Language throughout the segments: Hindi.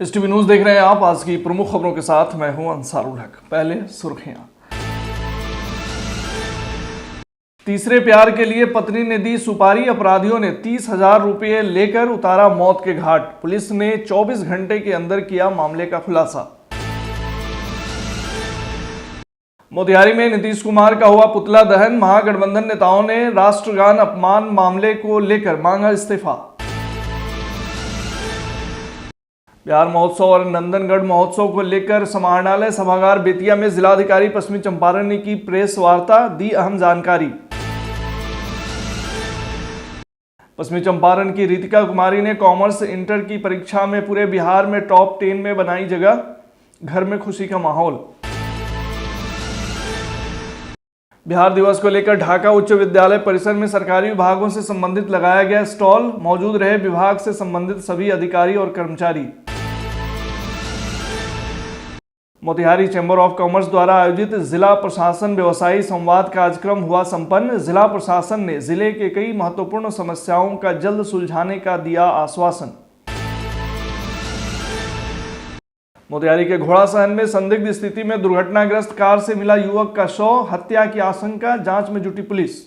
इस टीवी न्यूज देख रहे हैं आप। आज की प्रमुख खबरों के साथ मैं हूं अंसारुल हक। पहले सुर्खियां। तीसरे प्यार के लिए पत्नी ने दी सुपारी। अपराधियों ने 30,000 रुपये लेकर उतारा मौत के घाट। पुलिस ने 24 घंटे के अंदर किया मामले का खुलासा। मोतिहारी में नीतीश कुमार का हुआ पुतला दहन। महागठबंधन नेताओं ने राष्ट्रगान अपमान मामले को लेकर मांगा इस्तीफा। बिहार महोत्सव और नंदनगढ़ महोत्सव को लेकर समाहरणालय सभागार बेतिया में जिलाधिकारी पश्चिमी चंपारण ने की प्रेस वार्ता, दी अहम जानकारी। पश्चिमी चंपारण की रितिका कुमारी ने कॉमर्स इंटर की परीक्षा में पूरे बिहार में टॉप 10 में बनाई जगह। घर में खुशी का माहौल। बिहार दिवस को लेकर ढाका उच्च विद्यालय परिसर में सरकारी विभागों से संबंधित लगाया गया स्टॉल। मौजूद रहे विभाग से संबंधित सभी अधिकारी और कर्मचारी। मोतिहारी चैंबर ऑफ कॉमर्स द्वारा आयोजित जिला प्रशासन व्यवसायी संवाद कार्यक्रम हुआ संपन्न। जिला प्रशासन ने जिले के कई महत्वपूर्ण समस्याओं का जल्द सुलझाने का दिया आश्वासन। मोतिहारी के घोड़ासहन में संदिग्ध स्थिति में दुर्घटनाग्रस्त कार से मिला युवक का शव। हत्या की आशंका, जांच में जुटी पुलिस।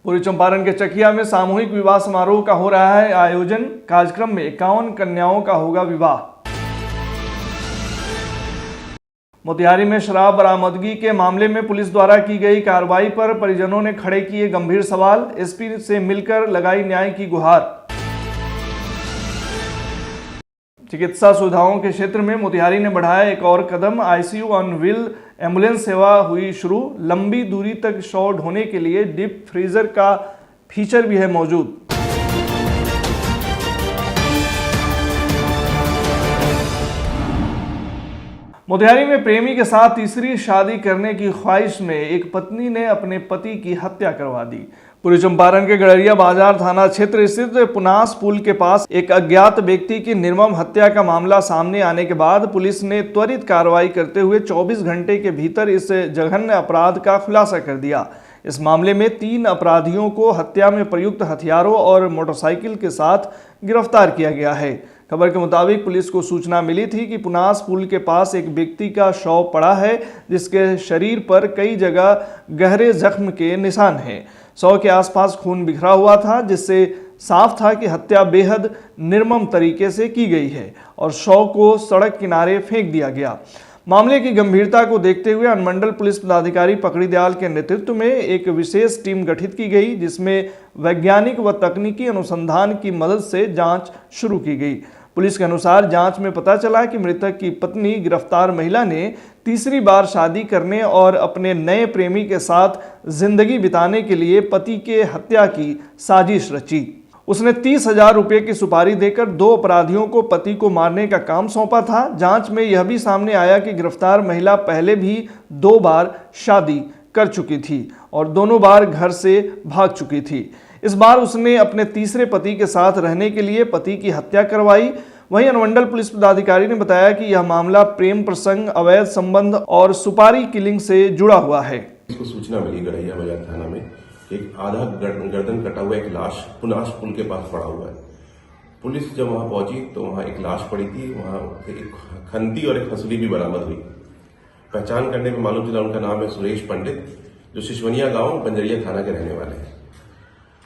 पूर्वी चंपारण के चकिया में सामूहिक विवाह समारोह का हो रहा है आयोजन। कार्यक्रम में 51 कन्याओं का होगा विवाह। मोतिहारी में शराब बरामदगी के मामले में पुलिस द्वारा की गई कार्रवाई पर परिजनों ने खड़े किए गंभीर सवाल। एसपी से मिलकर लगाई न्याय की गुहार। चिकित्सा सुविधाओं के क्षेत्र में मोतिहारी ने बढ़ाया एक और कदम। आईसीयू ऑन व्हील एम्बुलेंस सेवा हुई शुरू। लंबी दूरी तक शव ढोने के लिए डीप फ्रीजर का फीचर भी है मौजूद। मोतिहारी में प्रेमी के साथ तीसरी शादी करने की ख्वाहिश में एक पत्नी ने अपने पति की हत्या करवा दी। पूर्वी चंपारण के गड़रिया बाजार थाना क्षेत्र स्थित पुनास पुल के पास एक अज्ञात व्यक्ति की निर्मम हत्या का मामला सामने आने के बाद पुलिस ने त्वरित कार्रवाई करते हुए 24 घंटे के भीतर इस जघन्य अपराध का खुलासा कर दिया। इस मामले में 3 अपराधियों को हत्या में प्रयुक्त हथियारों और मोटरसाइकिल के साथ गिरफ्तार किया गया है। खबर के मुताबिक पुलिस को सूचना मिली थी कि पुनास पुल के पास एक व्यक्ति का शव पड़ा है, जिसके शरीर पर कई जगह गहरे जख्म के निशान हैं। शव के आसपास खून बिखरा हुआ था, जिससे साफ था कि हत्या बेहद निर्मम तरीके से की गई है और शव को सड़क किनारे फेंक दिया गया। मामले की गंभीरता को देखते हुए अनुमंडल पुलिस पदाधिकारी पकड़ी दयाल के नेतृत्व में एक विशेष टीम गठित की गई, जिसमें वैज्ञानिक व तकनीकी अनुसंधान की मदद से जांच शुरू की गई। पुलिस के अनुसार जांच में पता चला कि मृतक की पत्नी गिरफ्तार महिला ने तीसरी बार शादी करने और अपने नए प्रेमी के साथ जिंदगी बिताने के लिए पति के हत्या की साजिश रची। उसने 30,000 रुपये की सुपारी देकर 2 अपराधियों को पति को मारने का काम सौंपा था। जांच में यह भी सामने आया कि गिरफ्तार महिला पहले भी 2 बार शादी कर चुकी थी और दोनों बार घर से भाग चुकी थी। इस बार उसने अपने तीसरे पति के साथ रहने के लिए पति की हत्या करवाई। वहीं अनुमंडल पुलिस पदाधिकारी ने बताया कि यह मामला प्रेम प्रसंग, अवैध संबंध और सुपारी किलिंग से जुड़ा हुआ है। इसको सूचना मिली गड़रिया बाजार थाना में एक आधा गर्दन कटा हुआ एक लाश पुनास पुल के पास पड़ा हुआ है। पुलिस जब वहां पहुंची तो वहां एक लाश पड़ी थी। वहां एक खंती और एक हंसुली भी बरामद हुई। पहचान करने में मालूम चला उनका नाम है सुरेश पंडित, जो सिसवनिया गांव बंजरिया थाना के रहने वाले हैं।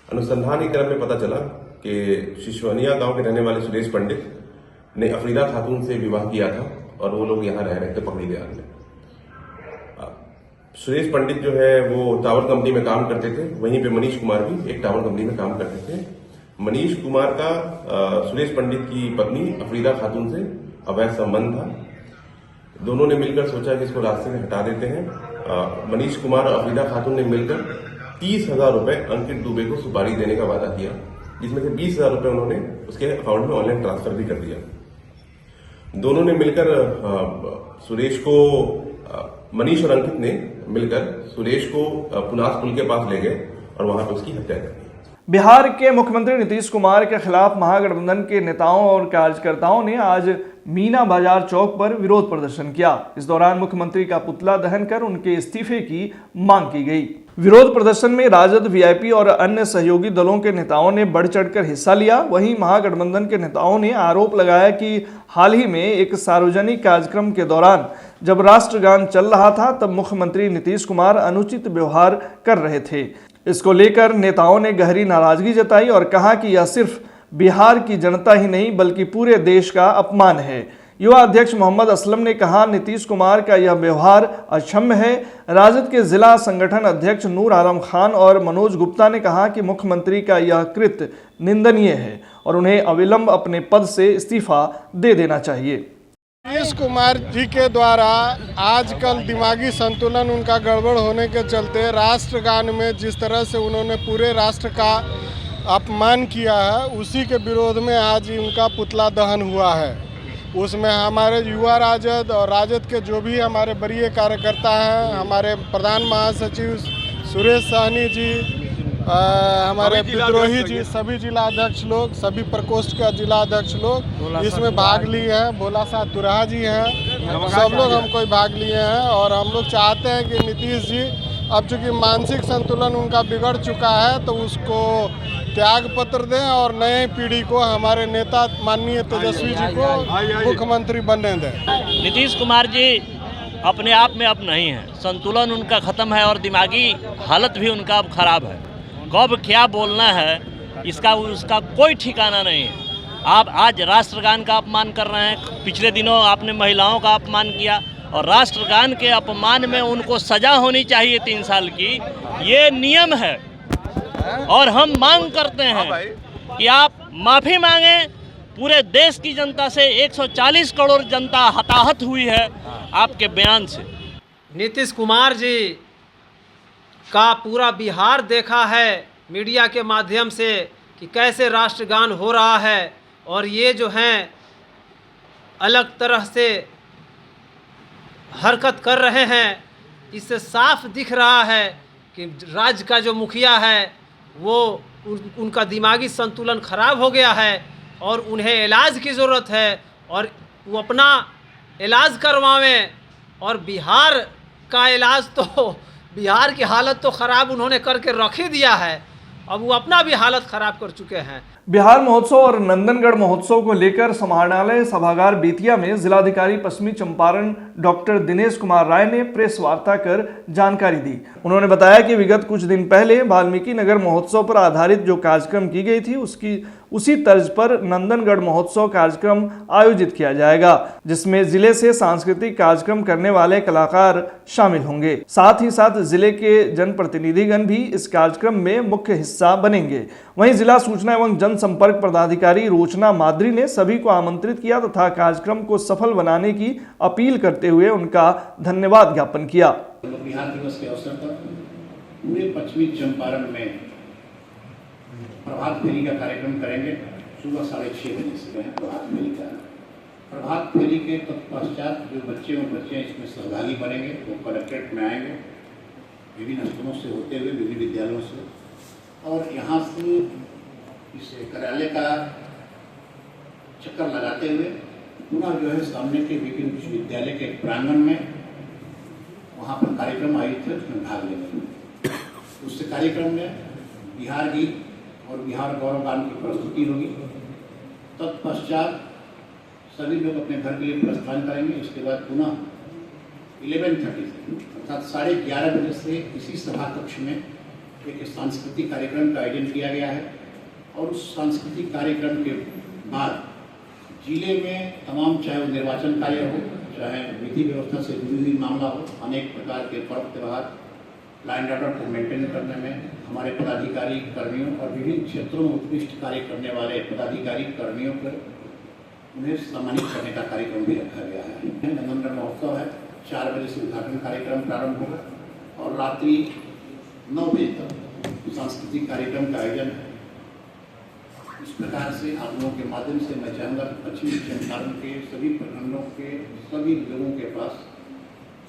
अनुसंधान के क्रम में पता चला कि सिसवनिया गांव के रहने वाले सुरेश पंडित ने अफरीदा खातून से विवाह किया था और वो लोग यहाँ रह रहे थे पकड़ी दयाल में। सुरेश पंडित जो है वो टावर कंपनी में काम करते थे। वहीं पे मनीष कुमार भी एक टावर कंपनी में काम करते थे। मनीष कुमार का सुरेश पंडित की पत्नी अफरीदा खातून से अवैध संबंध था। दोनों ने मिलकर सोचा कि इसको रास्ते में हटा देते हैं। मनीष कुमार और अफरीदा खातून ने मिलकर 30,000 रुपए अंकित दुबे को सुपारी देने का वादा किया, जिसमें से 20,000 रुपए उन्होंने उसके अकाउंट में ऑनलाइन ट्रांसफर भी कर दिया। दोनों ने मिलकर सुरेश को, मनीष और अंकित ने मिलकर सुरेश को पुनास पुल के पास ले गए और वहां पर उसकी हत्या कर दी। बिहार के मुख्यमंत्री नीतीश कुमार के खिलाफ महागठबंधन के नेताओं और कार्यकर्ताओं ने आज मीना बाजार चौक पर विरोध प्रदर्शन किया। इस दौरान मुख्यमंत्री का पुतला दहन कर उनके इस्तीफे की मांग की गई। विरोध प्रदर्शन में राजद, वीआईपी और अन्य सहयोगी दलों के नेताओं ने बढ़ चढ़कर हिस्सा लिया। वहीं महागठबंधन के नेताओं ने आरोप लगाया कि हाल ही में एक सार्वजनिक कार्यक्रम के दौरान जब राष्ट्रगान चल रहा था तब मुख्यमंत्री नीतीश कुमार अनुचित व्यवहार कर रहे थे। इसको लेकर नेताओं ने गहरी नाराजगी जताई और कहा कि यह सिर्फ बिहार की जनता ही नहीं बल्कि पूरे देश का अपमान है। युवा अध्यक्ष मोहम्मद असलम ने कहा, नीतीश कुमार का यह व्यवहार अक्षम्य है। राजद के जिला संगठन अध्यक्ष नूर आलम खान और मनोज गुप्ता ने कहा कि मुख्यमंत्री का यह कृत्य निंदनीय है और उन्हें अविलंब अपने पद से इस्तीफा दे देना चाहिए। नीतीश कुमार जी के द्वारा आजकल दिमागी संतुलन उनका गड़बड़ होने के चलते राष्ट्रगान में जिस तरह से उन्होंने पूरे राष्ट्र का अपमान किया है, उसी के विरोध में आज उनका पुतला दहन हुआ है। उसमें हमारे युवा राजद और राजद के जो भी हमारे वरीय कार्यकर्ता हैं, हमारे प्रधान महासचिव सुरेश सहनी जी, हमारे विद्रोही जी, सभी जिला अध्यक्ष लोग, सभी प्रकोष्ठ का जिला अध्यक्ष लोग इसमें भाग लिए हैं। भोला साहब तुराहा जी हैं, सब लोग हमको भाग लिए हैं। और हम लोग चाहते हैं कि नीतीश जी अब चूँकि मानसिक संतुलन उनका बिगड़ चुका है तो उसको त्याग पत्र दें और नए पीढ़ी को हमारे नेता माननीय तेजस्वी जी को मुख्यमंत्री बनने दें। नीतीश कुमार जी अपने आप में अब नहीं है, संतुलन उनका ख़त्म है और दिमागी हालत भी उनका अब ख़राब है। कब क्या बोलना है इसका उसका कोई ठिकाना नहीं है। आप आज राष्ट्रगान का अपमान कर रहे हैं, पिछले दिनों आपने महिलाओं का अपमान किया और राष्ट्रगान के अपमान में उनको सज़ा होनी चाहिए 3 साल की, ये नियम है। और हम मांग करते हैं कि आप माफ़ी मांगें। पूरे देश की जनता से 140 करोड़ जनता हताहत हुई है आपके बयान से। नीतीश कुमार जी का पूरा बिहार देखा है मीडिया के माध्यम से कि कैसे राष्ट्रगान हो रहा है और ये जो हैं अलग तरह से हरकत कर रहे हैं। इससे साफ दिख रहा है कि राज्य का जो मुखिया है वो उनका दिमागी संतुलन खराब हो गया है और उन्हें इलाज की ज़रूरत है और वो अपना इलाज करवावें। और बिहार का इलाज तो बिहार की हालत तो ख़राब उन्होंने करके रख ही दिया है, अब वो अपना भी हालत ख़राब कर चुके हैं। बिहार महोत्सव और नंदनगढ़ महोत्सव को लेकर समाहरणालय सभागार बेतिया में जिलाधिकारी पश्चिमी चंपारण डॉक्टर दिनेश कुमार राय ने प्रेस वार्ता कर जानकारी दी। उन्होंने बताया कि विगत कुछ दिन पहले वाल्मीकि नगर महोत्सव पर आधारित जो कार्यक्रम की गई थी उसी तर्ज पर नंदनगढ़ महोत्सव कार्यक्रम आयोजित किया जाएगा, जिसमें जिले से सांस्कृतिक कार्यक्रम करने वाले कलाकार शामिल होंगे। साथ ही साथ जिले के जनप्रतिनिधिगण भी इस कार्यक्रम में मुख्य हिस्सा बनेंगे। वहीं जिला सूचना एवं जनसंपर्क पदाधिकारी रोचना माद्री ने सभी को आमंत्रित किया तथा कार्यक्रम को सफल बनाने की अपील करते हुए उनका धन्यवाद ज्ञापन किया। बिहार दिवस के अवसर पर पूरे पश्चिमी चंपारण में प्रभात फेरी का कार्यक्रम करेंगे। सुबह 6:30 बजे से प्रभात फेरी का। प्रभात फेरी के तत्पश्चात जो बच्चे इसमें सहभागी बनेंगे वो कलेक्ट्रेट में आएंगे, विभिन्न स्थलों से होते हुए विभिन्न विद्यालयों से, और यहाँ से इस कार्यालय का चक्कर लगाते हुए पुनः जो है सामने के विभिन्न विश्वविद्यालय के प्रांगण में वहाँ पर कार्यक्रम आयोजित है, उसमें भाग लेंगे। उस कार्यक्रम में बिहार गीत और बिहार गौरव गान की प्रस्तुति होगी। तत्पश्चात सभी लोग अपने घर के लिए प्रस्थान करेंगे। इसके बाद पुनः 11:30 से अर्थात 11:30 बजे से इसी सभा कक्ष में एक सांस्कृतिक कार्यक्रम का आयोजन किया गया है और उस सांस्कृतिक कार्यक्रम के बाद जिले में तमाम, चाहे वो निर्वाचन कार्य हो, चाहे विधि व्यवस्था से जुड़ी हुई मामला हो, अनेक प्रकार के पर्व त्यौहार, लाइन ऑर्डर को मेंटेन करने में हमारे पदाधिकारी कर्मियों और विभिन्न क्षेत्रों में उत्कृष्ट कार्य करने वाले पदाधिकारी कर्मियों पर उन्हें सम्मानित करने का कार्यक्रम भी रखा गया है। नंदनगढ़ महोत्सव है, 4 बजे से उद्घाटन कार्यक्रम प्रारंभ होगा और रात्रि 9 बजे तक सांस्कृतिक कार्यक्रम का आयोजन है। इस प्रकार से आप लोगों के माध्यम से मैं चाहूँगा पश्चिमी चंपारण के सभी प्रखंडों के सभी लोगों के पास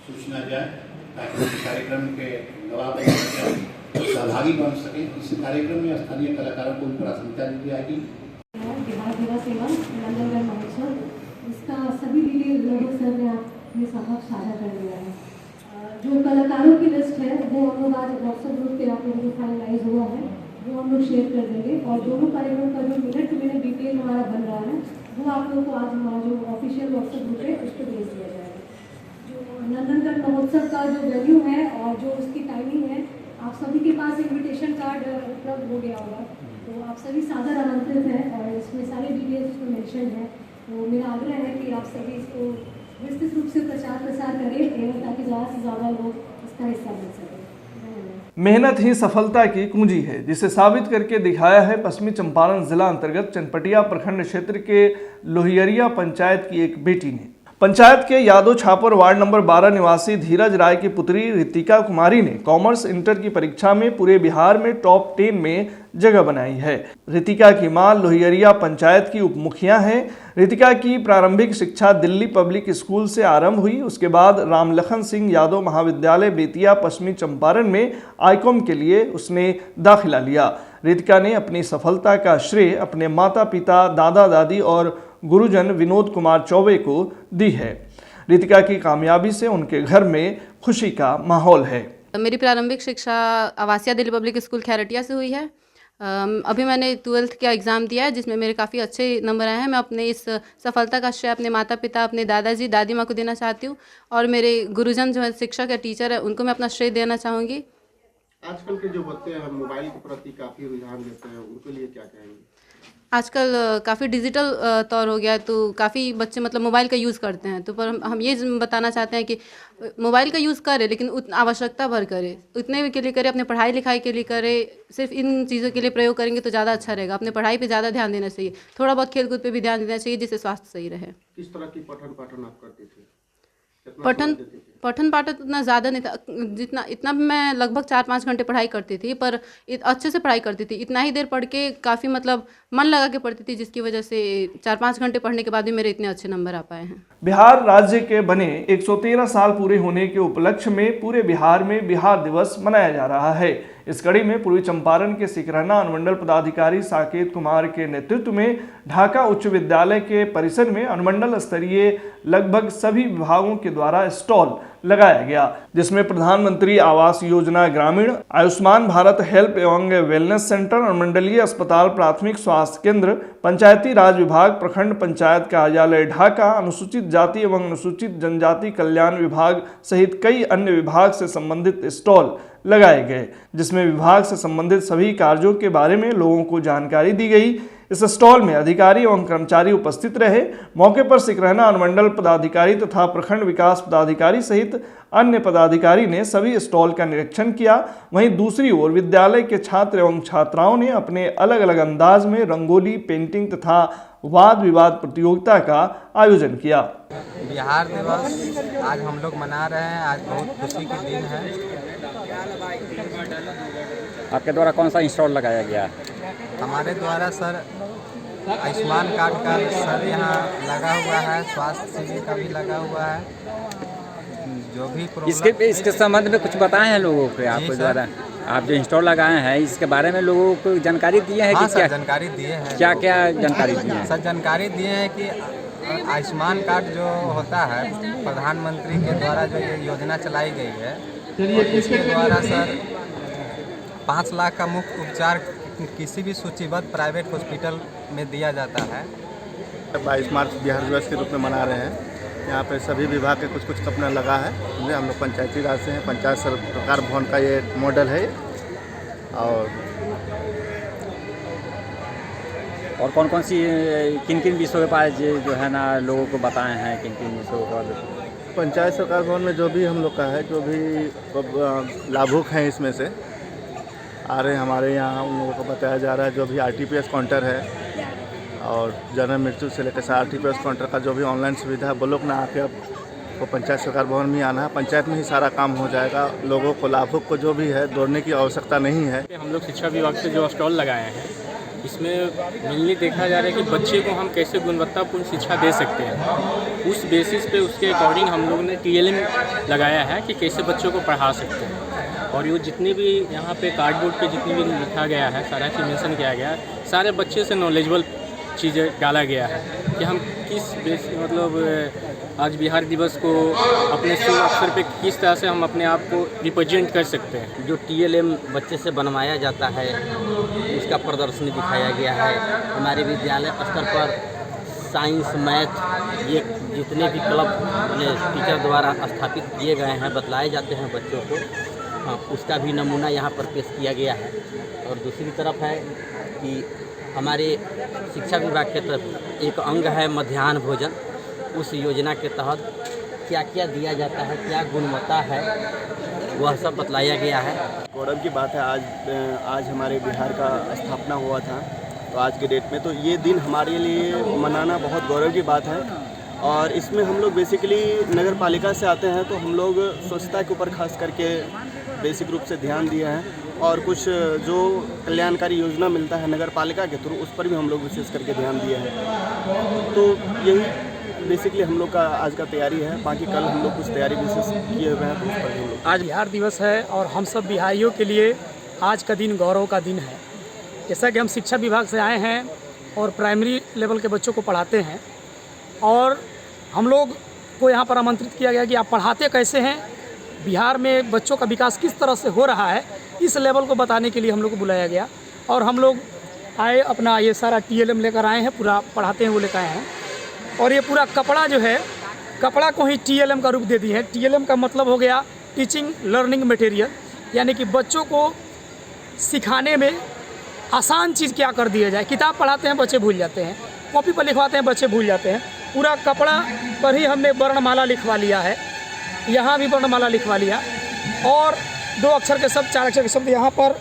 सूचना जाए ताकि इस कार्यक्रम के गवाह बन सकें, सहभागी बन सकें। इस कार्यक्रम में स्थानीय कलाकारों को प्राथमिकता दी जाएगी। बिहार दिवस एवं नंदनगढ़ महोत्सव, इसका सभी के लिए लगभग सर ने आपने सबक साझा कर दिया है। जो कलाकारों की लिस्ट है वो हम लोग आज व्हाट्सएप ग्रुप पे आप लोगों को फाइनलाइज हुआ है, वो हम लोग शेयर कर देंगे। और दोनों कार्यक्रम का जो मिनट टू मिनट डिटेल हमारा बन रहा है वो आप लोगों को आज हमारा जो ऑफिशियल व्हाट्सएप ग्रुप है उस पर भेज दिया जाएगा। जो नंदनगढ़ महोत्सव का जो वेन्यू है और जो उसकी टाइमिंग है, आप सभी के पास इन्विटेशन कार्ड उपलब्ध हो गया होगा, तो आप सभी सादर आमंत्रित हैं और इसमें सारी डिटेल्स उसमें मेंशन है। तो मेरा आग्रह है कि आप सभी इसको विस्तृत रूप से प्रचार प्रसार करें ताकि ज़्यादा से ज़्यादा लोग इसका हिस्सा बन सकें। मेहनत ही सफलता की कुंजी है, जिसे साबित करके दिखाया है पश्चिमी चंपारण जिला अंतर्गत चनपटिया प्रखंड क्षेत्र के लोहियरिया पंचायत की एक बेटी ने। पंचायत के यादव छापर वार्ड नंबर 12 निवासी धीरज राय की पुत्री रितिका कुमारी ने कॉमर्स इंटर की परीक्षा में पूरे बिहार में टॉप 10 में जगह बनाई है। रितिका की मां लोहियरिया पंचायत की उप मुखिया हैं। रितिका की प्रारंभिक शिक्षा दिल्ली पब्लिक स्कूल से आरंभ हुई। उसके बाद रामलखन सिंह यादव महाविद्यालय बेतिया पश्चिमी चंपारण में आईकॉम के लिए उसने दाखिला लिया। रितिका ने अपनी सफलता का श्रेय अपने माता पिता, दादा दादी और गुरुजन विनोद कुमार चौबे को दी है। रितिका की कामयाबी से उनके घर में खुशी का माहौल है। मेरी प्रारंभिक शिक्षा आवासीय दिल्ली पब्लिक स्कूल खैरटिया से हुई है। अभी मैंने 12th का एग्ज़ाम दिया है जिसमें मेरे काफ़ी अच्छे नंबर आए हैं। मैं अपने इस सफलता का श्रेय अपने माता पिता, अपने दादाजी दादी माँ को देना चाहती हूँ और मेरे गुरुजन जो है शिक्षक या टीचर है उनको मैं अपना श्रेय देना चाहूँगी। आजकल के जो बच्चे हैं मोबाइल के प्रति काफ़ी रुझान देते हैं, उनके लिए क्या कहेंगे? आजकल काफ़ी डिजिटल तौर हो गया है तो काफ़ी बच्चे मतलब मोबाइल का यूज़ करते हैं। तो पर हम ये बताना चाहते हैं कि मोबाइल का यूज़ करें लेकिन आवश्यकता भर करें, उतने के लिए करें, अपने पढ़ाई लिखाई के लिए करें। सिर्फ इन चीज़ों के लिए प्रयोग करेंगे तो ज़्यादा अच्छा रहेगा। अपने पढ़ाई पे ज़्यादा ध्यान देना चाहिए, थोड़ा बहुत खेल कूद पे भी ध्यान देना चाहिए जिससे स्वास्थ्य सही रहे। किस तरह की पठन पाठन आप करते थे? पठन पाठन उतना ज़्यादा नहीं था, इतना मैं लगभग 4-5 घंटे पढ़ाई करती थी, पर अच्छे से पढ़ाई करती थी। इतना ही देर पढ़ के काफ़ी मतलब मन लगा के पढ़ती थी, जिसकी वजह से 4-5 घंटे पढ़ने के बाद भी मेरे इतने अच्छे नंबर आ पाए हैं। बिहार राज्य के बने 113 साल पूरे होने के उपलक्ष्य में पूरे बिहार में बिहार दिवस मनाया जा रहा है। इस कड़ी में पूर्वी चंपारण के सिकरहना अनुमंडल पदाधिकारी साकेत कुमार के नेतृत्व में ढाका उच्च विद्यालय के परिसर में अनुमंडल स्तरीय लगभग सभी विभागों के द्वारा स्टॉल लगाया गया, जिसमें प्रधानमंत्री आवास योजना ग्रामीण, आयुष्मान भारत हेल्थ एवं वेलनेस सेंटर, अनुमंडलीय अस्पताल, प्राथमिक स्वास्थ्य केंद्र, पंचायती राज विभाग, प्रखंड पंचायत कार्यालय ढाका, अनुसूचित जाति एवं अनुसूचित जनजाति कल्याण विभाग सहित कई अन्य विभाग से संबंधित स्टॉल लगाए गए, जिसमें विभाग से संबंधित सभी कार्यों के बारे में लोगों को जानकारी दी गई। इस स्टॉल में अधिकारी एवं कर्मचारी उपस्थित रहे। मौके पर सिकरहना अनुमंडल पदाधिकारी तथा प्रखंड विकास पदाधिकारी सहित अन्य पदाधिकारी ने सभी स्टॉल का निरीक्षण किया। वहीं दूसरी ओर विद्यालय के छात्र एवं छात्राओं ने अपने अलग अलग अंदाज में रंगोली, पेंटिंग तथा वाद विवाद प्रतियोगिता का आयोजन किया। बिहार दिवस आज हम लोग मना रहे हैं। आज बहुत खुशी के दिन है। आपके द्वारा कौन सा स्टॉल लगाया गया? हमारे द्वारा सर आयुष्मान कार्ड का सर यहाँ लगा हुआ है, स्वास्थ्य शिविर का भी लगा हुआ है। जो भी इसके संबंध में कुछ बताए हैं लोगों को आपके द्वारा? आप जो स्टॉल लगाए हैं इसके बारे में लोगों को जानकारी दिए हैं? हाँ कि क्या जानकारी दिए हैं। क्या क्या जानकारी दिए हैं? सर जानकारी दिए हैं कि आयुष्मान कार्ड जो होता है प्रधानमंत्री के द्वारा जो ये योजना चलाई गई है, इसके द्वारा सर 5 लाख का मुफ्त उपचार किसी भी सूचीबद्ध प्राइवेट हॉस्पिटल में दिया जाता है। 22 मार्च बिहार दिवस के रूप में मना रहे हैं। यहाँ पे सभी विभाग के कुछ अपना लगा है। हम लोग पंचायती राज से हैं। पंचायत सरकार भवन का ये मॉडल है। और कौन कौन सी किन किन विषयों पर जो है ना लोगों को बताए हैं? किन किन विषयों पर? पंचायत सरकार भवन में जो भी हम लोग का है, जो भी लाभुक हैं इसमें से आ रहे हैं हमारे यहाँ, उन लोगों को बताया जा रहा है। जो भी RTPS काउंटर है और जन्म मृत्यु से लेकर RTPS काउंटर का जो भी ऑनलाइन सुविधा है, वो लोग ना आके अब वो पंचायत सरकार भवन में आना है। पंचायत में ही सारा काम हो जाएगा। लोगों को लाभुक को जो भी है दौड़ने की आवश्यकता नहीं है। हम लोग शिक्षा विभाग से जो स्टॉल लगाए हैं, इसमें मेनली देखा जा रहा है कि बच्चे को हम कैसे गुणवत्तापूर्ण शिक्षा दे सकते हैं। उस बेसिस पे उसके अकॉर्डिंग हम लोग ने TLM लगाया है कि कैसे बच्चों को पढ़ा सकते हैं। और ये जितने भी यहाँ पे कार्डबोर्ड पे जितनी भी लिखा गया है, सारा चीज़ मेंशन किया गया है। सारे बच्चे से नॉलेजेबल चीज़ें डाला गया है कि हम किस मतलब आज बिहार दिवस को अपने शुभ अवसर पे किस तरह से हम अपने आप को रिप्रेजेंट कर सकते हैं। जो TLM बच्चे से बनवाया जाता है उसका प्रदर्शनी दिखाया गया है। हमारे विद्यालय स्तर पर साइंस, मैथ, ये जितने भी क्लब टीचर द्वारा स्थापित किए गए हैं, बतलाए जाते हैं बच्चों को, उसका भी नमूना यहाँ पर पेश किया गया है। और दूसरी तरफ है कि हमारे शिक्षा विभाग के तरफ एक अंग है मध्याह्न भोजन। उस योजना के तहत क्या क्या दिया जाता है, क्या गुणवत्ता है, वह सब बतलाया गया है। गौरव की बात है, आज हमारे बिहार का स्थापना हुआ था, तो आज के डेट में तो ये दिन हमारे लिए मनाना बहुत गौरव की बात है। और इसमें हम लोग बेसिकली नगर पालिका से आते हैं, तो हम लोग स्वच्छता के ऊपर खास करके बेसिक रूप से ध्यान दिए हैं। और कुछ जो कल्याणकारी योजना मिलता है नगर पालिका के थ्रू, उस पर भी हम लोग विशेष करके ध्यान दिए हैं। तो यही बेसिकली हम लोग का आज का तैयारी है। बाकी कल हम लोग कुछ तैयारी विशेष किए हुए हैं, तो उस पर हम लोग। आज बिहार दिवस है और हम सब बिहारियों के लिए आज का दिन गौरव का दिन है। जैसा कि हम शिक्षा विभाग से आए हैं और प्राइमरी लेवल के बच्चों को पढ़ाते हैं, और हम लोग को यहाँ पर आमंत्रित किया गया कि आप पढ़ाते कैसे हैं, बिहार में बच्चों का विकास किस तरह से हो रहा है, इस लेवल को बताने के लिए हम लोग को बुलाया गया। और हम लोग आए, अपना ये सारा TLM लेकर आए हैं, पूरा पढ़ाते हैं वो लेकर आए हैं। और ये पूरा कपड़ा जो है, कपड़ा को ही TLM का रूप दे दिए हैं। TLM का मतलब हो गया टीचिंग लर्निंग मटेरियल, यानी कि बच्चों को सिखाने में आसान चीज़ क्या कर दिया जाए। किताब पढ़ाते हैं बच्चे भूल जाते हैं, कॉपी पर लिखवाते हैं बच्चे भूल जाते हैं। पूरा कपड़ा पर ही हमने वर्णमाला लिखवा लिया है, यहाँ भी वर्णमाला लिखवा लिया, और 2 अक्षर के शब्द, 4 अक्षर के शब्द यहाँ पर।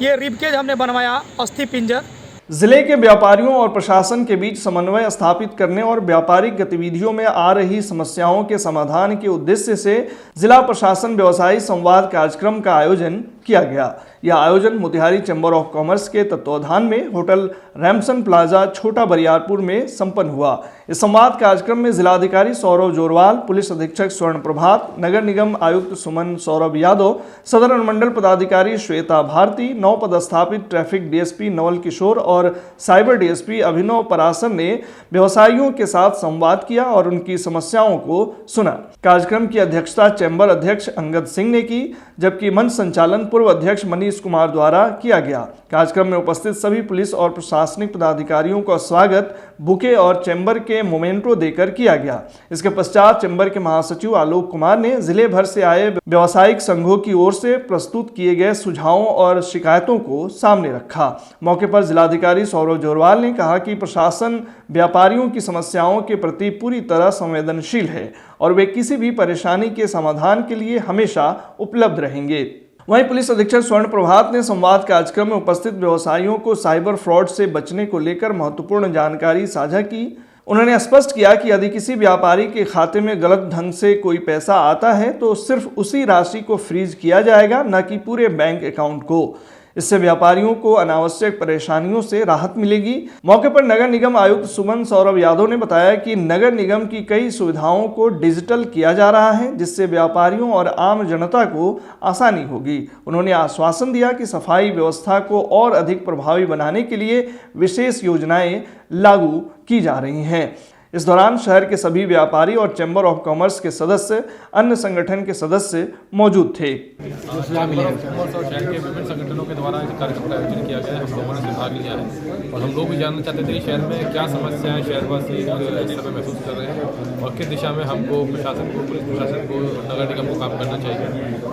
ये रिबकेज हमने बनवाया, अस्थि पिंजर। जिले के व्यापारियों और प्रशासन के बीच समन्वय स्थापित करने और व्यापारिक गतिविधियों में आ रही समस्याओं के समाधान के उद्देश्य से जिला प्रशासन व्यवसायी संवाद कार्यक्रम का आयोजन किया गया। यह आयोजन मोतिहारी चैम्बर ऑफ कॉमर्स के तत्वावधान में होटल रैमसन प्लाजा, छोटा बरियारपुर में संपन्न हुआ। इस संवाद कार्यक्रम में जिलाधिकारी सौरभ जोरवाल, पुलिस अधीक्षक स्वर्ण प्रभात, नगर निगम आयुक्त सुमन सौरभ यादव, सदर अनुमंडल पदाधिकारी श्वेता भारती, नौ पदस्थापित ट्रैफिक DSP नवल किशोर और साइबर DSP अभिनव परासर ने व्यवसायियों के साथ संवाद किया और उनकी समस्याओं को सुना। कार्यक्रम की अध्यक्षता चैम्बर अध्यक्ष अंगद सिंह ने की, जबकि मंच संचालन पूर्व अध्यक्ष मनीष कुमार द्वारा किया गया। कार्यक्रम में उपस्थित सभी पुलिस और प्रशासनिक पदाधिकारियों का स्वागत बुके और चैम्बर के मोमेंटो देकर किया गया। इसके पश्चात चैम्बर के महासचिव आलोक कुमार ने जिले भर से आए व्यावसायिक संघों की ओर से प्रस्तुत किए गए सुझावों और शिकायतों को सामने रखा। मौके पर जिलाधिकारी सौरभ जोरवाल ने कहा कि प्रशासन व्यापारियों की समस्याओं के प्रति पूरी तरह संवेदनशील है और वे किसी भी परेशानी के समाधान के लिए हमेशा उपलब्ध रहेंगे। वहीं पुलिस अधीक्षक स्वर्ण प्रभात ने संवाद कार्यक्रम में उपस्थित व्यवसायियों को साइबर फ्रॉड से बचने को लेकर महत्वपूर्ण जानकारी साझा की। उन्होंने स्पष्ट किया कि यदि किसी व्यापारी के खाते में गलत ढंग से कोई पैसा आता है तो सिर्फ उसी राशि को फ्रीज किया जाएगा, न कि पूरे बैंक अकाउंट को। इससे व्यापारियों को अनावश्यक परेशानियों से राहत मिलेगी। मौके पर नगर निगम आयुक्त सुमन सौरभ यादव ने बताया कि नगर निगम की कई सुविधाओं को डिजिटल किया जा रहा है, जिससे व्यापारियों और आम जनता को आसानी होगी। उन्होंने आश्वासन दिया कि सफाई व्यवस्था को और अधिक प्रभावी बनाने के लिए विशेष योजनाएं लागू की जा रही हैं। इस दौरान शहर के सभी व्यापारी और चैम्बर ऑफ कॉमर्स के सदस्य, अन्य संगठन के सदस्य मौजूद थे। शहर के विभिन्न संगठनों के द्वारा इस कार्यक्रम का आयोजन किया गया है। हम लोगों ने भाग लिया है और हम लोग भी जानना चाहते थे कि शहर में क्या समस्याएं शहरवासी इस समय महसूस कर रहे हैं और किस दिशा में हमको प्रशासन को, पुलिस प्रशासन को, नगर निगम को काम करना चाहिए।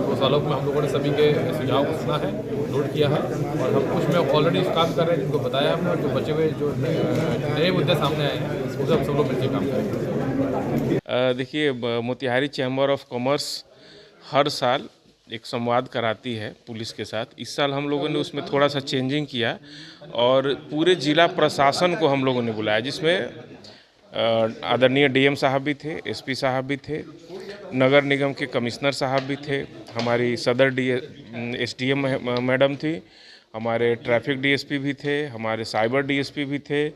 उस आलोक में हम लोगों ने सभी के सुझाव को सुना है, नोट किया है और हम कुछ में ऑलरेडी काम कर रहे हैं, जिनको बताया हमने। जो बचे हुए जो नए मुद्दे सामने आए हैं उसको हम सब लोग मिलकर काम करेंगे। देखिए, मोतिहारी चैम्बर ऑफ कॉमर्स हर साल एक संवाद कराती है पुलिस के साथ। इस साल हम लोगों ने उसमें थोड़ा सा चेंजिंग किया और पूरे जिला प्रशासन को हम लोगों ने बुलाया, जिसमें आदरणीय DM साहब भी थे, SP साहब भी थे, नगर निगम के कमिश्नर साहब भी थे, हमारी सदर SDM मैडम थी, हमारे ट्रैफिक DSP भी थे, हमारे साइबर DSP भी थे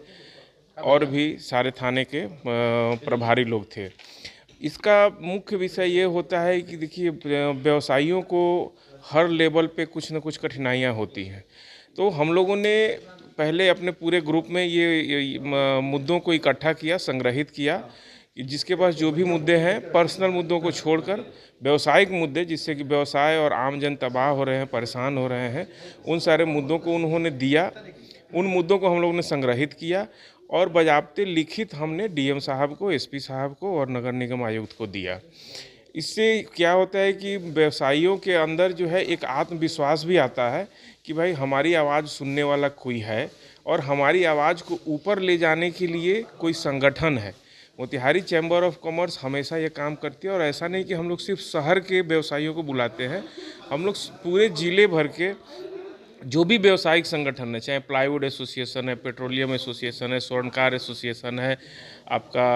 और भी सारे थाने के प्रभारी लोग थे। इसका मुख्य विषय ये होता है कि देखिए, व्यवसायियों को हर लेवल पे कुछ न कुछ कठिनाइयाँ होती हैं। तो हम लोगों ने पहले अपने पूरे ग्रुप में ये मुद्दों को इकट्ठा किया, संग्रहित किया कि जिसके पास जो भी मुद्दे हैं, पर्सनल मुद्दों को छोड़कर व्यवसायिक मुद्दे, जिससे कि व्यवसाय और आम जन तबाह हो रहे हैं, परेशान हो रहे हैं, उन सारे मुद्दों को उन्होंने दिया। उन मुद्दों को हम लोगों ने संग्रहित किया और बजाबते लिखित हमने डीएम साहब को, एसपी साहब को और नगर निगम आयुक्त को दिया। इससे क्या होता है कि व्यवसायियों के अंदर जो है एक आत्मविश्वास भी आता है कि भाई हमारी आवाज़ सुनने वाला कोई है और हमारी आवाज़ को ऊपर ले जाने के लिए कोई संगठन है। मोतिहारी चैम्बर ऑफ कॉमर्स हमेशा ये काम करती है और ऐसा नहीं कि हम लोग सिर्फ शहर के व्यवसायियों को बुलाते हैं, हम लोग पूरे ज़िले भर के जो भी व्यवसायिक संगठन है, चाहे प्लाईवुड एसोसिएशन है, पेट्रोलियम एसोसिएशन है, स्वर्णकार एसोसिएशन है, आपका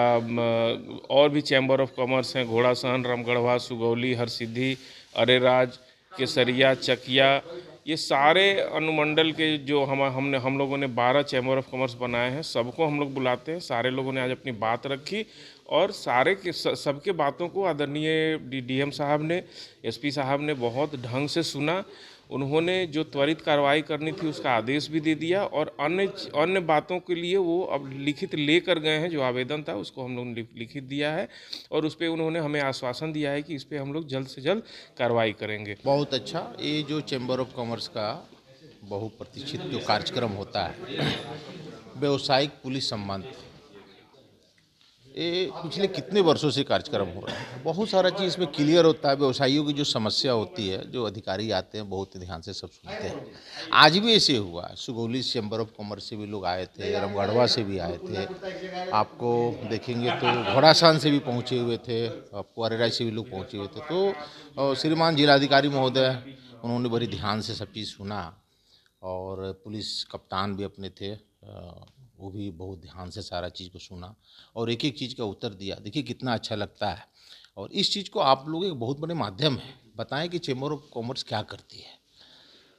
और भी चैम्बर ऑफ कॉमर्स हैं, घोड़ासहन, रामगढ़वा, सुगौली, हरसिद्धि, अरेराज, केसरिया, चकिया, ये सारे अनुमंडल के जो हम लोगों ने 12 चैम्बर ऑफ कॉमर्स बनाए हैं, सबको हम लोग बुलाते हैं। सारे लोगों ने आज अपनी बात रखी और सबके बातों को आदरणीय डीएम साहब ने, एसपी साहब ने बहुत ढंग से सुना। उन्होंने जो त्वरित कार्रवाई करनी थी उसका आदेश भी दे दिया और अन्य बातों के लिए वो अब लिखित लेकर गए हैं। जो आवेदन था उसको हम लोगों ने लिखित दिया है और उस पर उन्होंने हमें आश्वासन दिया है कि इस पर हम लोग जल्द से जल्द कार्रवाई करेंगे। बहुत अच्छा, ये जो चैम्बर ऑफ कॉमर्स का बहुप्रतीक्षित जो कार्यक्रम होता है, व्यावसायिक पुलिस संबंध, ये पिछले कितने वर्षों से कार्यक्रम हो रहा है। बहुत सारा चीज़ इसमें क्लियर होता है। व्यवसायियों की जो समस्या होती है, जो अधिकारी आते हैं बहुत ध्यान से सब सुनते हैं। आज भी ऐसे हुआ, सुगौली चैम्बर ऑफ कॉमर्स से भी लोग आए थे, रामगढ़वा से भी आए थे, आपको देखेंगे तो घोड़ासहन से भी पहुँचे हुए थे, आपको अरेराज से भी लोग पहुँचे हुए थे। तो श्रीमान जिलाधिकारी महोदय उन्होंने बड़ी ध्यान से सब चीज़ सुना और पुलिस कप्तान भी अपने थे, वो भी बहुत ध्यान से सारा चीज़ को सुना और एक एक चीज़ का उत्तर दिया। देखिए कितना अच्छा लगता है और इस चीज़ को आप लोग एक बहुत बड़े माध्यम है, बताएं कि चैम्बर ऑफ कॉमर्स क्या करती है।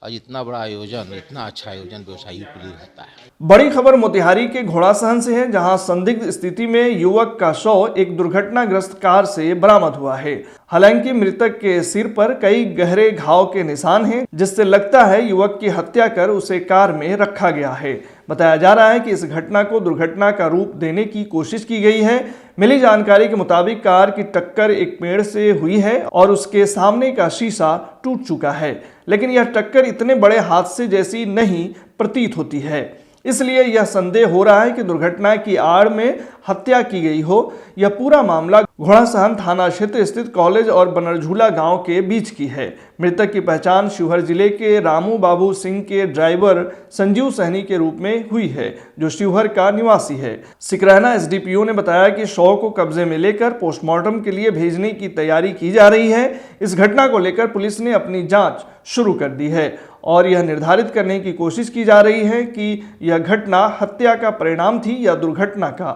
आज इतना बड़ा आयोजन, इतना अच्छा आयोजन व्यवसायियों के लिए होता है। बड़ी खबर मोतिहारी के घोड़ासहन से है, जहां संदिग्ध स्थिति में युवक का शव एक दुर्घटनाग्रस्त कार से बरामद हुआ है। हालांकि मृतक के सिर पर कई गहरे घाव के निशान हैं, जिससे लगता है युवक की हत्या कर उसे कार में रखा गया है। बताया जा रहा है कि इस घटना को दुर्घटना का रूप देने की कोशिश की गई है। मिली जानकारी के मुताबिक कार की टक्कर एक पेड़ से हुई है और उसके सामने का शीशा टूट चुका है, लेकिन यह टक्कर इतने बड़े हादसे जैसी नहीं प्रतीत होती है। इसलिए यह संदेह हो रहा है कि दुर्घटना की आड़ में हत्या की गई हो। यह पूरा मामला घोड़ासहन थाना क्षेत्र स्थित कॉलेज और बनरझूला गांव के बीच की है। मृतक की पहचान शिवहर जिले के रामू बाबू सिंह के ड्राइवर संजीव सहनी के रूप में हुई है, जो शिवहर का निवासी है। सिकरहना एसडीपीओ ने बताया कि शव को कब्जे में लेकर पोस्टमार्टम के लिए भेजने की तैयारी की जा रही है। इस घटना को लेकर पुलिस ने अपनी जांच शुरू कर दी है और यह निर्धारित करने की कोशिश की जा रही है कि यह घटना हत्या का परिणाम थी या दुर्घटना का।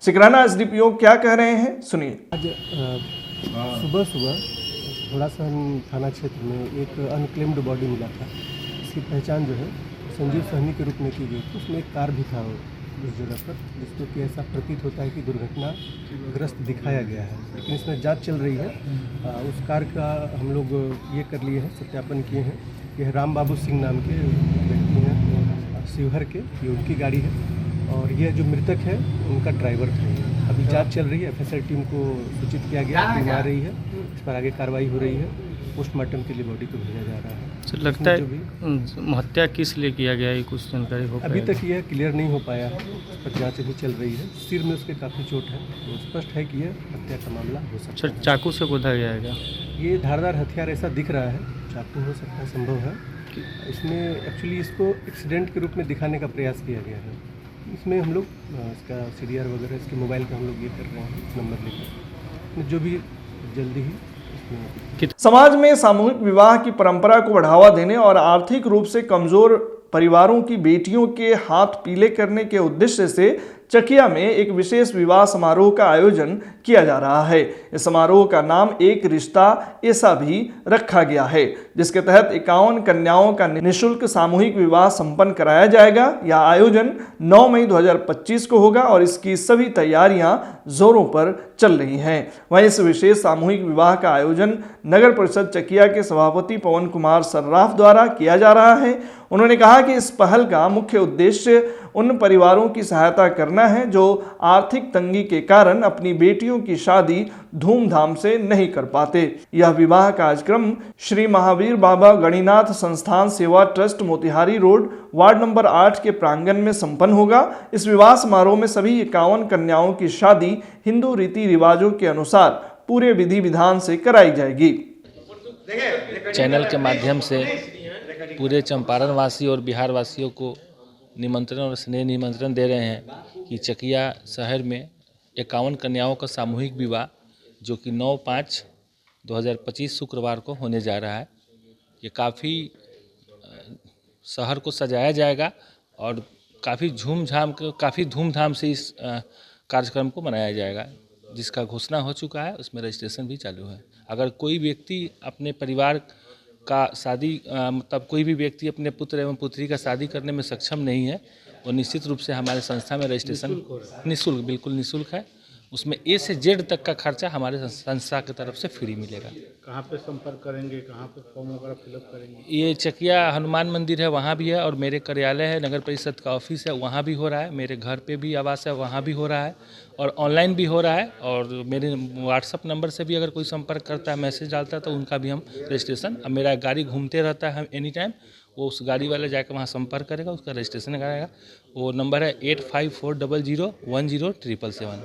सिकरहना एसडीपीओ क्या कह रहे हैं, सुनिए। आज सुबह घोड़ासहन थाना क्षेत्र में एक अनक्लेम्ड बॉडी मिला था। इसकी पहचान जो है संजीव सहनी के रूप में की गई थी। उसमें एक कार भी था उस जगह पर, जिसको कि ऐसा प्रतीत होता है कि दुर्घटनाग्रस्त दिखाया गया है, लेकिन इसमें जांच चल रही है। उस कार का हम लोग ये कर लिए हैं, सत्यापन किए हैं। यह राम बाबू सिंह नाम के व्यक्ति हैं, शिवहर के, ये उनकी गाड़ी है और यह जो मृतक है उनका ड्राइवर था। अभी जांच चल रही है, एफएसआर टीम को सूचित किया गया, टीम आ रही है, इस पर आगे कार्रवाई हो रही है। पोस्टमार्टम के लिए बॉडी को भेजा जा रहा है। सर लगता है हत्या किस लिए किया गया है, कुछ जानकारी हो? अभी तक यह क्लियर नहीं हो पाया है, इस पर जाँच अभी चल रही है। सिर में उसके काफ़ी चोट है, तो स्पष्ट है कि यह हत्या का मामला हो सकता है। चाकू से गोदा गया है? ये धारदार हथियार ऐसा दिख रहा है, चाकू हो सकता है, संभव है। इसमें एक्चुअली इसको एक्सीडेंट के रूप में दिखाने का प्रयास किया गया है। इसमें हम लोग इसका CDR वगैरह, इसके मोबाइल का हम लोग ये कर रहे हैं, नंबर लेकर, जो भी जल्दी ही। समाज में सामूहिक विवाह की परंपरा को बढ़ावा देने और आर्थिक रूप से कमजोर परिवारों की बेटियों के हाथ पीले करने के उद्देश्य से चकिया में एक विशेष विवाह समारोह का आयोजन किया जा रहा है। इस समारोह का नाम एक रिश्ता ऐसा भी रखा गया है, जिसके तहत 51 कन्याओं का निःशुल्क सामूहिक विवाह संपन्न कराया जाएगा। यह आयोजन 9 मई 2025 को होगा और इसकी सभी तैयारियां जोरों पर चल रही हैं। वहीं इस विशेष सामूहिक विवाह का आयोजन नगर परिषद चकिया के सभापति पवन कुमार सर्राफ द्वारा किया जा रहा है। उन्होंने कहा कि इस पहल का मुख्य उद्देश्य उन परिवारों की सहायता करना है जो आर्थिक तंगी के कारण अपनी बेटियों की शादी धूमधाम से नहीं कर पाते। यह विवाह कार्यक्रम श्री महावीर बाबा गणिनाथ संस्थान सेवा trust Motihari road ward number 8 के प्रांगण में संपन्न होगा। इस विवाह समारोह में सभी 51 कन्याओं की शादी हिंदू रीति रिवाजों के अनुसार पूरे विधि विधान से कराई जाएगी। चैनल के माध्यम से पूरे चंपारण वासी और बिहार वासियों को निमंत्रण और स्नेह निमंत्रण दे रहे हैं कि चकिया शहर में 51 कन्याओं का सामूहिक विवाह जो कि 9/5/2025 शुक्रवार को होने जा रहा है। ये काफ़ी शहर को सजाया जाएगा और काफ़ी धूमधाम से इस कार्यक्रम को मनाया जाएगा, जिसका घोषणा हो चुका है। उसमें रजिस्ट्रेशन भी चालू है। अगर कोई व्यक्ति अपने परिवार का शादी मतलब कोई भी व्यक्ति अपने पुत्र एवं पुत्री का शादी करने में सक्षम नहीं है, वो निश्चित रूप से हमारे संस्था में रजिस्ट्रेशन निःशुल्क, बिल्कुल निःशुल्क है। उसमें A से Z तक का खर्चा हमारे संस्था की तरफ से फ्री मिलेगा। कहाँ पे संपर्क करेंगे, कहाँ पे फॉर्म वगैरह फिलअप करेंगे? ये चकिया हनुमान मंदिर है, वहाँ भी है, और मेरे कार्यालय है, नगर परिषद का ऑफिस है, वहाँ भी हो रहा है। मेरे घर पे भी आवास है, वहाँ भी हो रहा है, और ऑनलाइन भी हो रहा है। और मेरे व्हाट्सअप नंबर से भी अगर कोई संपर्क करता है, मैसेज डालता है, तो उनका भी हम रजिस्ट्रेशन, अब मेरा गाड़ी घूमते रहता है एनी टाइम, वो उस गाड़ी वाले जाकर वहाँ संपर्क करेगा, उसका रजिस्ट्रेशन कराएगा। वो नंबर है 8540010777।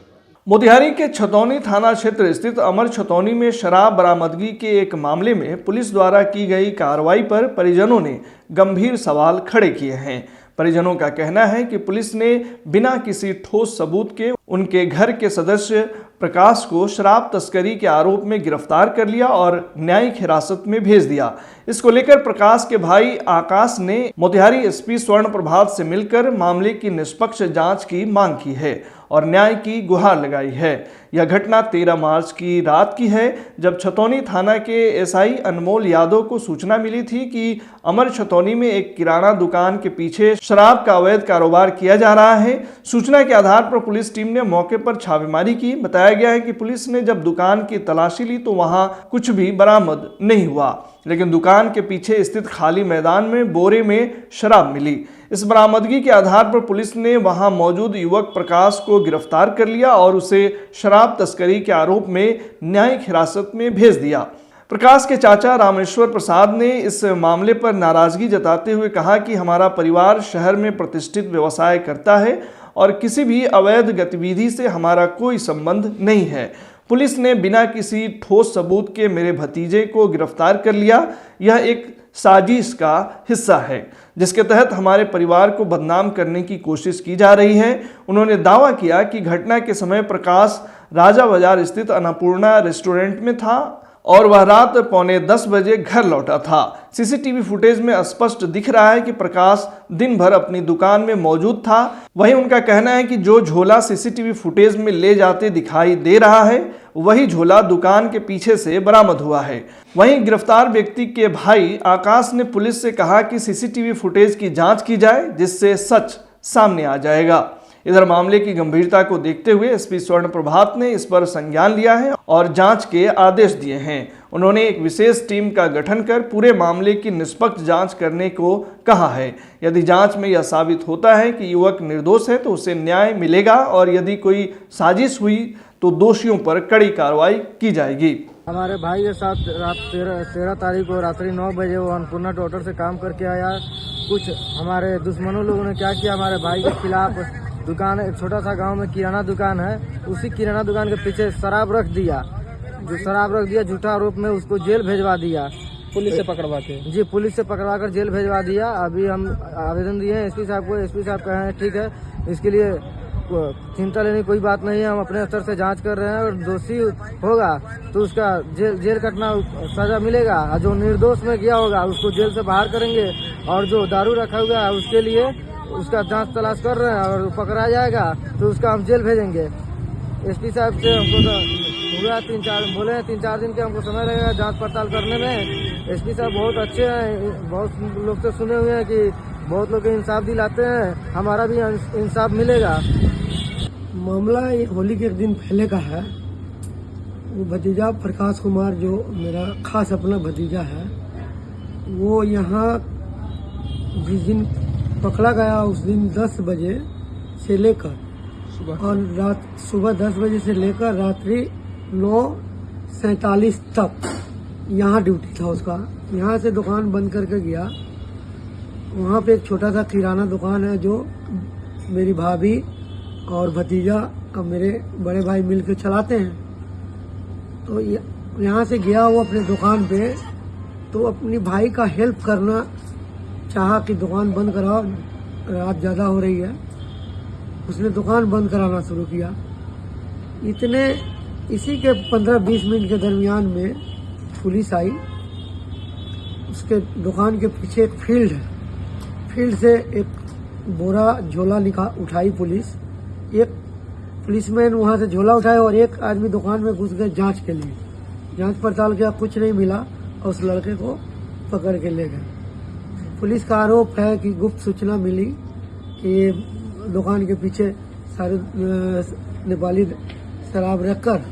मोतिहारी के छतौनी थाना क्षेत्र स्थित अमर छतौनी में शराब बरामदगी के एक मामले में पुलिस द्वारा की गई कार्रवाई पर परिजनों ने गंभीर सवाल खड़े किए हैं। परिजनों का कहना है कि पुलिस ने बिना किसी ठोस सबूत के उनके घर के सदस्य प्रकाश को शराब तस्करी के आरोप में गिरफ्तार कर लिया और न्यायिक हिरासत में भेज दिया। इसको लेकर प्रकाश के भाई आकाश ने मोतिहारी एसपी स्वर्ण प्रभात से मिलकर मामले की निष्पक्ष जांच की मांग की है और न्याय की गुहार लगाई है। यह घटना 13 मार्च की रात की है, जब छतौनी थाना के एसआई अनमोल यादव को सूचना मिली थी कि अमर छतौनी में एक किराना दुकान के पीछे शराब का अवैध कारोबार किया जा रहा है। सूचना के आधार पर पुलिस टीम ने मौके पर छापेमारी की। बताया गया है कि पुलिस ने जब दुकान की तलाशी ली तो वहां कुछ भी बरामद नहीं हुआ, लेकिन दुकान के पीछे स्थित खाली मैदान में बोरे में शराब मिली। इस बरामदगी के आधार पर पुलिस ने वहां मौजूद युवक प्रकाश को गिरफ्तार कर लिया और उसे शराब तस्करी के आरोप में न्यायिक हिरासत में भेज दिया। प्रकाश के चाचा रामेश्वर प्रसाद ने इस मामले पर नाराजगी जताते हुए कहा कि हमारा परिवार शहर में प्रतिष्ठित व्यवसाय करता है और किसी भी अवैध गतिविधि से हमारा कोई संबंध नहीं है। पुलिस ने बिना किसी ठोस सबूत के मेरे भतीजे को गिरफ्तार कर लिया। यह एक साजिश का हिस्सा है जिसके तहत हमारे परिवार को बदनाम करने की कोशिश की जा रही है। उन्होंने दावा किया कि घटना के समय प्रकाश राजा बाजार स्थित अन्नपूर्णा रेस्टोरेंट में था और वह रात 9:45 बजे घर लौटा था। सीसीटीवी फुटेज में स्पष्ट दिख रहा है कि प्रकाश दिन भर अपनी दुकान में मौजूद था। वहीं उनका कहना है कि जो झोला सीसीटीवी फुटेज में ले जाते दिखाई दे रहा है, वही झोला दुकान के पीछे से बरामद हुआ है। वहीं गिरफ्तार व्यक्ति के भाई आकाश ने पुलिस से कहा कि सीसीटीवी फुटेज की जांच की जाए, जिससे सच सामने आ जाएगा। इधर मामले की गंभीरता को देखते हुए एसपी स्वर्ण प्रभात ने इस पर संज्ञान लिया है और जांच के आदेश दिए हैं। उन्होंने एक विशेष टीम का गठन कर पूरे मामले की निष्पक्ष जांच करने को कहा है। यदि जांच में यह साबित होता है कि युवक निर्दोष है तो उसे न्याय मिलेगा और यदि कोई साजिश हुई तो दोषियों पर कड़ी कार्रवाई की जाएगी। हमारे भाई के साथ रात 13 तारीख को रात्रि 9 बजे वो अन्नपूर्णा टोटर से काम करके आया। कुछ हमारे दुश्मनों लोगों ने क्या किया, हमारे भाई के खिलाफ दुकान, एक छोटा सा गांव में किराना दुकान है, उसी किराना दुकान के पीछे शराब रख दिया। जो शराब रख दिया झूठा आरोप में उसको जेल भेजवा दिया। पुलिस से पकड़वा के? जी, पुलिस से पकड़वा कर जेल भेजवा दिया। अभी हम आवेदन दिए हैं एसपी साहब को। एसपी साहब कहे हैं ठीक है, इसके लिए चिंता लेने की कोई बात नहीं है, हम अपने स्तर से जांच कर रहे हैं और दोषी होगा तो उसका जेल कटना सजा मिलेगा। और जो निर्दोष में गया होगा उसको जेल से बाहर करेंगे और जो दारू रखा हुआ है उसके लिए उसका जांच तलाश कर रहे हैं और पकड़ा जाएगा तो उसका हम जेल भेजेंगे। एसपी साहब से हमको तो हुआ 3-4 दिन के हमको समय लगेगा जांच पड़ताल करने में। एसपी साहब बहुत अच्छे हैं, बहुत लोग से सुने हुए हैं कि बहुत लोग इंसाफ दिलाते हैं, हमारा भी इंसाफ मिलेगा। मामला ये होली के एक दिन पहले का है। वो भतीजा प्रकाश कुमार जो मेरा खास अपना भतीजा है, वो यहाँ जिस दिन पकड़ा गया उस दिन 10 बजे से लेकर और सुबह 10 बजे से लेकर रात्रि 9:47 तक यहाँ ड्यूटी था उसका। यहाँ से दुकान बंद करके गया। वहाँ पे एक छोटा सा किराना दुकान है जो मेरी भाभी और भतीजा और मेरे बड़े भाई मिलकर चलाते हैं। तो यहाँ से गया वो अपने दुकान पे, तो अपनी भाई का हेल्प करना चाहा कि दुकान बंद कराओ, रात ज़्यादा हो रही है। उसने दुकान बंद कराना शुरू किया। इसी के 15-20 मिनट के दरमियान में पुलिस आई। उसके दुकान के पीछे एक फील्ड है, फील्ड से एक बोरा झोला उठाई पुलिस। एक पुलिसमैन वहाँ से झोला उठाया और एक आदमी दुकान में घुस गए जांच के लिए। जांच पड़ताल किया, कुछ नहीं मिला और उस लड़के को पकड़ के ले गए। पुलिस का आरोप है कि गुप्त सूचना मिली कि ये दुकान के पीछे सारे नेपाली शराब रखकर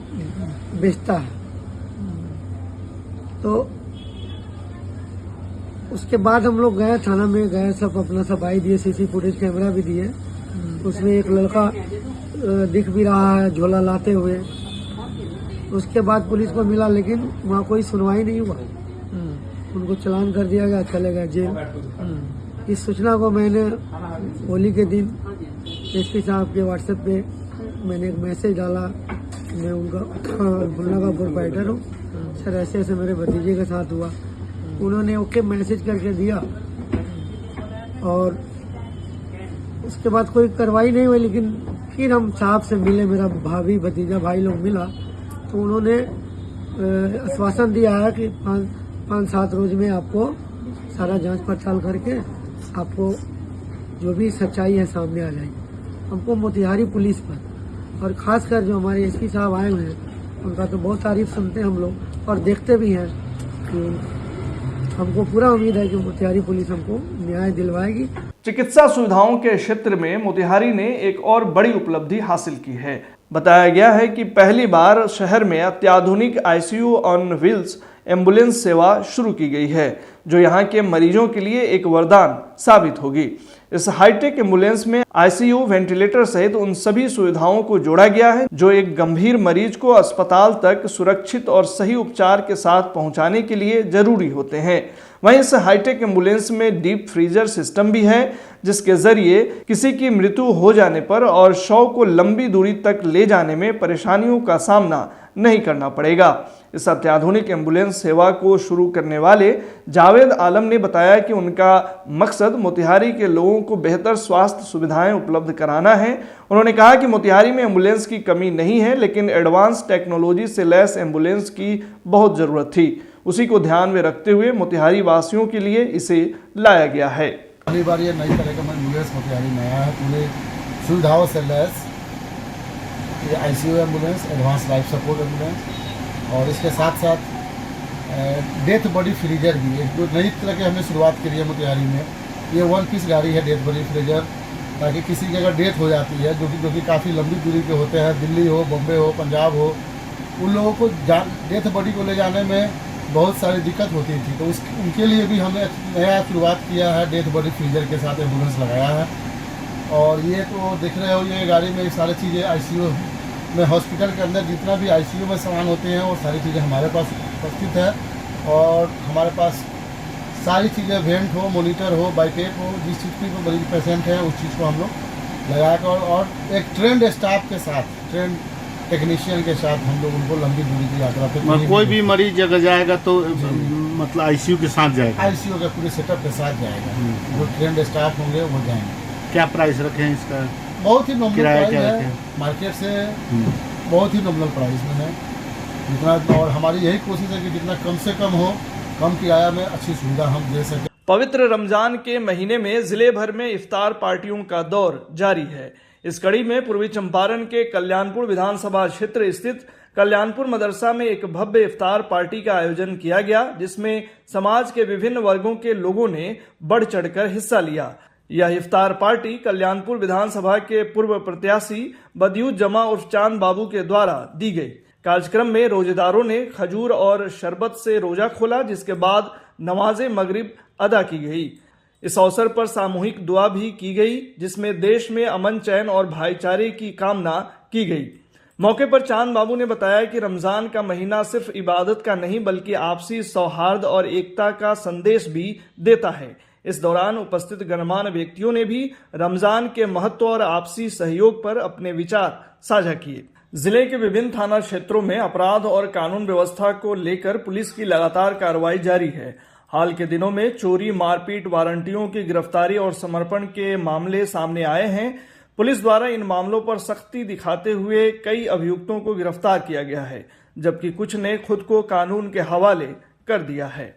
बेचता है। तो उसके बाद हम लोग गए थाना में, गए सब अपना सफाई दिए, सीसी फुटेज कैमरा भी दिए। उसमें एक लड़का दिख भी रहा है झोला लाते हुए। उसके बाद पुलिस को मिला लेकिन वहाँ कोई सुनवाई नहीं हुआ। उनको चालान कर दिया गया, चले गए जेल। इस सूचना को मैंने होली के दिन एसपी साहब के व्हाट्सएप पे मैंने एक मैसेज डाला। मैं उनका भुलना का प्रोप्राइटर हूँ सर, ऐसे ऐसे मेरे भतीजे के साथ हुआ। उन्होंने ओके मैसेज करके दिया और उसके बाद कोई कार्रवाई नहीं हुई। लेकिन फिर हम साहब से मिले, मेरा भाभी भतीजा भाई लोग मिला, तो उन्होंने आश्वासन दिया है कि 5-7 रोज में आपको सारा जांच पड़ताल करके आपको जो भी सच्चाई है सामने आ जाएगी। हमको मोतिहारी पुलिस पर और खासकर जो हमारे एसपी साहब आए हुए हैं उनका तो बहुत तारीफ सुनते हैं हम लोग और देखते भी हैं कि हमको पूरा उम्मीद है कि मोतिहारी पुलिस हमको न्याय दिलवाएगी। चिकित्सा सुविधाओं के क्षेत्र में मोतिहारी ने एक और बड़ी उपलब्धि हासिल की है। बताया गया है कि पहली बार शहर में अत्याधुनिक आईसीयू ऑन व्हील्स एम्बुलेंस सेवा शुरू की गई है, जो यहाँ के मरीजों के लिए एक वरदान साबित होगी। इस हाईटेक एम्बुलेंस में आईसीयू, वेंटिलेटर सहित उन सभी सुविधाओं को जोड़ा गया है जो एक गंभीर मरीज को अस्पताल तक सुरक्षित और सही उपचार के साथ पहुंचाने के लिए जरूरी होते हैं। वहीं इस हाईटेक एम्बुलेंस में डीप फ्रीजर सिस्टम भी है, जिसके जरिए किसी की मृत्यु हो जाने पर और शव को लंबी दूरी तक ले जाने में परेशानियों का सामना नहीं करना पड़ेगा। इस अत्याधुनिक एम्बुलेंस सेवा को शुरू करने वाले जावेद आलम ने बताया कि उनका मकसद मोतिहारी के लोगों को बेहतर स्वास्थ्य सुविधाएं उपलब्ध कराना है। उन्होंने कहा कि मोतिहारी में एम्बुलेंस की कमी नहीं है, लेकिन एडवांस टेक्नोलॉजी से लैस एम्बुलेंस की बहुत ज़रूरत थी। उसी को ध्यान में रखते हुए मोतिहारी वासियों के लिए इसे लाया गया है। पहली बार ये नई तरह का एम्बुलेंस मोतिहारी में आया है, पूरे सुविधाओं से लैस। ये ICU ambulance, advance life support ambulance और इसके साथ साथ डेथ बॉडी फ्रीजर भी एक नई तरह की हमने शुरुआत करी है मोतिहारी में। ये 1 पीस गाड़ी है डेथ बॉडी फ्रीजर, ताकि किसी की अगर डेथ हो जाती है जो कि काफ़ी लंबी दूरी के होते हैं, दिल्ली हो, बम्बे हो, पंजाब हो, उन लोगों को डेथ बॉडी को ले जाने में बहुत सारी दिक्कत होती थी। तो उनके लिए भी हमने नया शुरुआत किया है, डेथ बॉडी फ्रीजर के साथ एम्बुलेंस लगाया है। और ये तो देख रहे हो, ये गाड़ी में सारी चीज़ें आईसीयू में, हॉस्पिटल के अंदर जितना भी आईसीयू में सामान होते हैं वो सारी चीज़ें हमारे पास उपस्थित है। और हमारे पास सारी चीज़ें, वेंट हो, मॉनिटर हो, बाईपेप हो, जिस चीज़ की मरीज पेशेंट है उस चीज़ को हम लोग लगाकर और एक ट्रेंड स्टाफ के साथ, ट्रेंड टेक्नीशियन के साथ हम लोग उनको लंबी दूरी की यात्रा पे कोई भी मरीज अगर जाएगा तो मतलब आईसीयू के साथ जाएगा, आईसीयू के पूरे सेटअप के साथ जाएगा। जो ट्रेंड स्टाफ होंगे वो जाएंगे। क्या प्राइस रखे हैं इसका? बहुत ही नॉमिनल किराया प्राइस क्या है, मार्केट से बहुत ही नॉमिनल प्राइस में है जितना। और हमारी यही कोशिश है कि जितना कम से कम हो, कम किराया में अच्छी सुविधा हम दे सकें। पवित्र रमजान के महीने में जिले भर में इफ्तार पार्टियों का दौर जारी है। इस कड़ी में पूर्वी चंपारण के कल्याणपुर विधानसभा क्षेत्र स्थित कल्याणपुर मदरसा में एक भव्य इफ्तार पार्टी का आयोजन किया गया, जिसमें समाज के विभिन्न वर्गों के लोगों ने बढ़ चढ़कर हिस्सा लिया। यह इफ्तार पार्टी कल्याणपुर विधानसभा के पूर्व प्रत्याशी बदियूत जमा उर्फ चांद बाबू के द्वारा दी गई। कार्यक्रम में रोजेदारों ने खजूर और शरबत से रोजा खोला, जिसके बाद नमाज मगरिब अदा की गई। इस अवसर पर सामूहिक दुआ भी की गई, जिसमें देश में अमन, चैन और भाईचारे की कामना की गई। मौके पर चांद बाबू ने बताया कि रमजान का महीना सिर्फ इबादत का नहीं बल्कि आपसी सौहार्द और एकता का संदेश भी देता है। इस दौरान उपस्थित गणमान्य व्यक्तियों ने भी रमजान के महत्व और आपसी सहयोग पर अपने विचार साझा किए। जिले के विभिन्न थाना क्षेत्रों में अपराध और कानून व्यवस्था को लेकर पुलिस की लगातार कार्रवाई जारी है। हाल के दिनों में चोरी, मारपीट, वारंटियों की गिरफ्तारी और समर्पण के मामले सामने आए हैं। पुलिस द्वारा इन मामलों पर सख्ती दिखाते हुए कई अभियुक्तों को गिरफ्तार किया गया है, जबकि कुछ ने खुद को कानून के हवाले कर दिया है।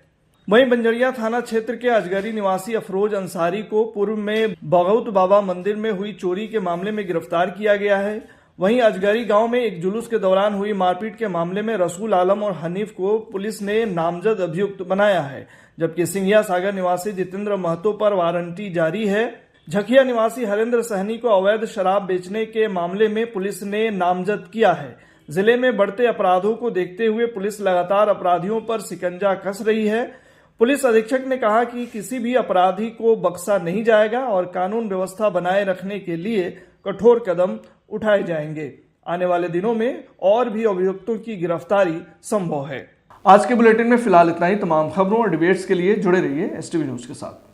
वहीं बंजरिया थाना क्षेत्र के अजगरी निवासी अफरोज अंसारी को पूर्व में बगौत बाबा मंदिर में हुई चोरी के मामले में गिरफ्तार किया गया है। वहीं अजगरी गांव में एक जुलूस के दौरान हुई मारपीट के मामले में रसूल आलम और हनीफ को पुलिस ने नामजद अभियुक्त बनाया है, जबकि सिंघिया सागर निवासी जितेंद्र महतो पर वारंटी जारी है। झकिया निवासी हरेंद्र सहनी को अवैध शराब बेचने के मामले में पुलिस ने नामजद किया है। जिले में बढ़ते अपराधों को देखते हुए पुलिस लगातार अपराधियों पर शिकंजा कस रही है। पुलिस अधीक्षक ने कहा कि किसी भी अपराधी को बख्शा नहीं जाएगा और कानून व्यवस्था बनाए रखने के लिए कठोर कदम उठाए जाएंगे। आने वाले दिनों में और भी अभियुक्तों की गिरफ्तारी संभव है। आज के बुलेटिन में फिलहाल इतना ही। तमाम खबरों और डिबेट्स के लिए जुड़े रहिए STV न्यूज के साथ।